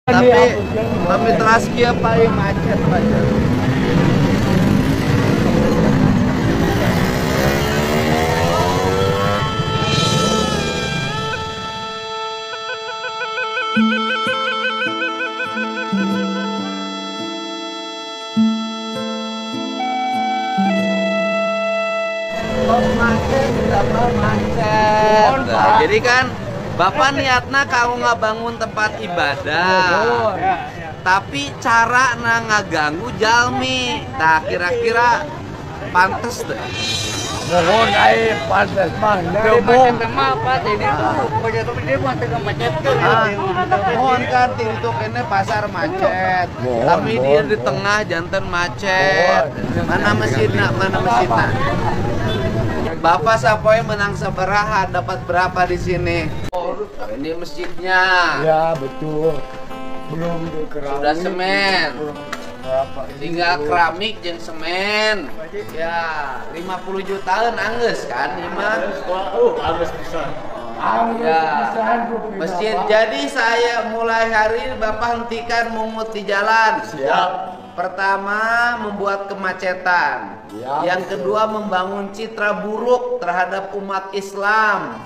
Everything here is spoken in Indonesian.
Tapi Traskia paling macet aja. Macet. Nah, jadi kan Bapak niatna kau nggak bangun tempat ibadah, tapi cara na ngaganggu jalmi. Nah kira-kira pantes deh. Mohon air pantas mah, Macet apa ini tuh? Macet ini mah tengah macet tuh. Mohon kan itu kene pasar macet, tapi dia di tengah jantan macet. Mana mesinna? Mana mesinna? Bapak sapoe menang seberaha, dapat berapa di sini? Oh, ini masjidnya. ya betul. Belum dikeramik. Sudah semen. Berapa? Tinggal keramik jeung semen. Ya, 50 jutaan anggeus kan, Imam? Harus bisa. Ya, masjid. Jadi saya mulai hari ini Bapak hentikan mungut di jalan. Siap. Pertama, membuat kemacetan. Ya, Yang kedua, membangun citra buruk terhadap umat Islam.